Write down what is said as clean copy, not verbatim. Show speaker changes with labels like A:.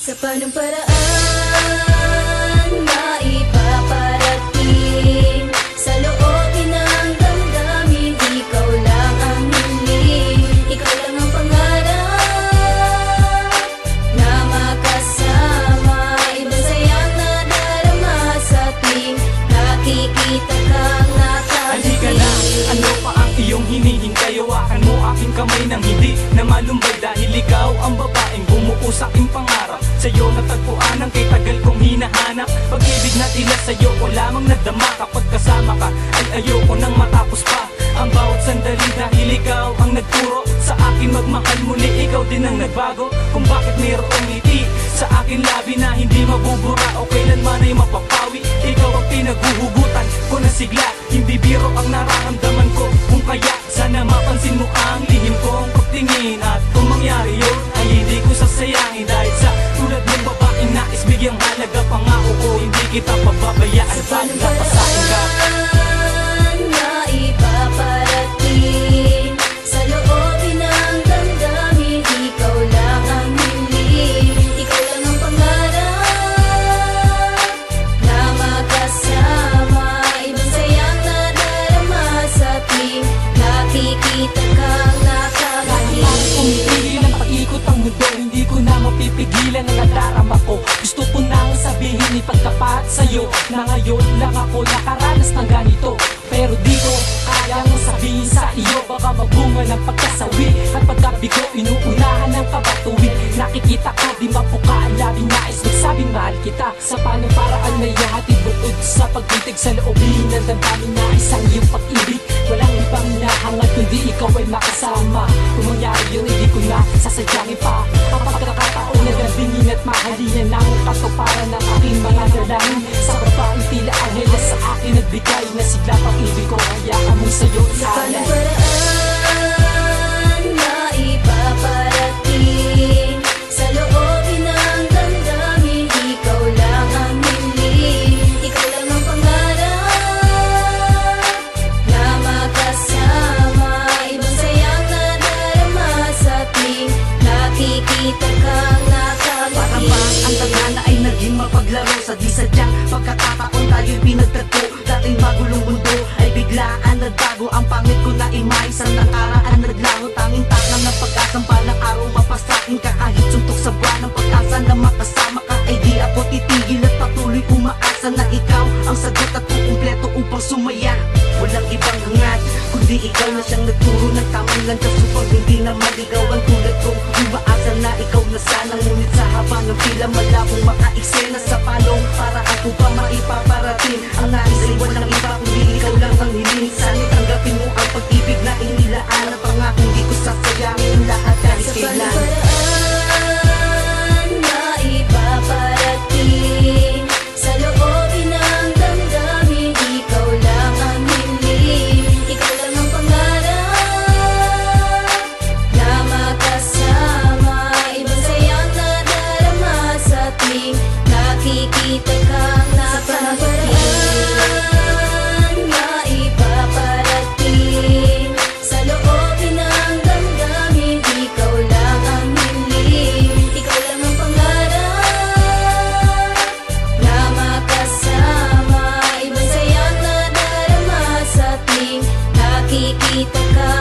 A: Sa panong paraan maipaparating sa loobin ng damdamin, ikaw lang ang hiling, ikaw lang ang pangarap na makasama. Ibang sayang nadarama sa tuwing nakikita kang nakangiti.
B: Halika na, ano pa ang iyong hinihintay? Hawakan mo aking kamay nang hindi na malumbay, dahil ikaw ang babaeng bumuo sa aking pangarap. Sa'yo natagpuan ang kay tagal kong hinahanap. Pag-ibig na tila sa'yo ko lamang nadama. Kapag kasama ka ay ayoko nang matapos pa ang bawat sandali, dahil ikaw ang nagturo sa akin magmahal muli. Ikaw din ang nagbago kung bakit mayroong ngiti sa akin labi na hindi mabubura o kailanman ay mapapawi. Ikaw ang pinaguhugutan ko na sigla, hindi biro ang nararamdaman ko. Kung kaya sana mapansin mo ang lihim kong pagtingin, at kung mangyari yun ay hindi ko sasayangin. Dahil sa tulad ng babaeng nais bigyang halaga, pangako ko hindi kita pababayaan.
A: Sa panong paraan maipaparating sa loobin ng damdamin, ikaw lang ang hiling, ikaw lang ang pangarap na makasama. Ibang sayang nadarama sa tuwing nakikita kang nakangiti.
C: Pumipigil ang pag-ikot ang mundo, hindi ko na mapipigilan ang nadarama ko. Gusto ko nang sabihin ipagtapat sa'yo na ngayon lang ako nakaranas ng ganito, pero di ko kayang sabihin sa iyo. Baka magbunga ng pagkasawi at pagkabigo, inuunahan ng kabatuwi. Nakikita ko di mabuka ang labing nais magsabing mahal kita. Sa panong paraan na ihahatid bukod sa pagtitig sa loobin ng damdamin na isang iyong pag-ibig. Walang ibang hinahangat kundi ikaw ay makasama. Kung mangyari yun hindi ko na sasadyangin pa ang pagkakataon na gabingin at mahalin ng katuparan ng aking mga dalangin. Sa babaeng tila anghel na sa akin nagbigay na sigla pag-ibig ko, hayaan mo sa'yo
A: Sa panong paraan maipaparating sa loobin ng damdamin, ikaw lang ang hiling, ikaw lang ang pangarap na makasama. Ibang sayang nadarama sa tuwing nakikita kang nakangiti.
D: Para bang ang tadhana ay naging mapaglaro sa di sadyang pagkakataon tayo'y pinagtagpo. Dating magulong mundo ay biglaan nagbago, ang pangit ko na imay sa nakaraan naglaho. Tanging takang ng pag-asang balang araw mapasakin ka, kahit suntok sa buwan ng pag-asa na makasama ka. Ay di ako titigil at patuloy umaasa na ikaw ang sagot at kukumpleto upang sumaya. Walang ibang hangad kundi ikaw na siyang nagturo ng tamang landas upang hindi na maligaw ang tulad kong umaasa na ikaw na sana. Ngunit sa haba ng pila malabong makaeksena sa palong para ako pa maipaparating ang nais ay walang iba kundi ikaw lang ang hiling. Sana tanggapin mo ang pag-ibig na inilaan at pangako hindi ko sasayangin lahat kahit
A: Sa
D: kailan.
A: panong paraan maipaparating sa loobin ng damdamin, ikaw lang ang hiling, ikaw lang ang pangarap na makasama. Ibang sayang nadarama sa tuwing nakikita kang nakangiti. Maipaparating sa loobin ng damdamin, ikaw lang ang hiling, ikaw lang ang pangarap na makasama. Ibang sayang nadarama sa tuwing nakikita ka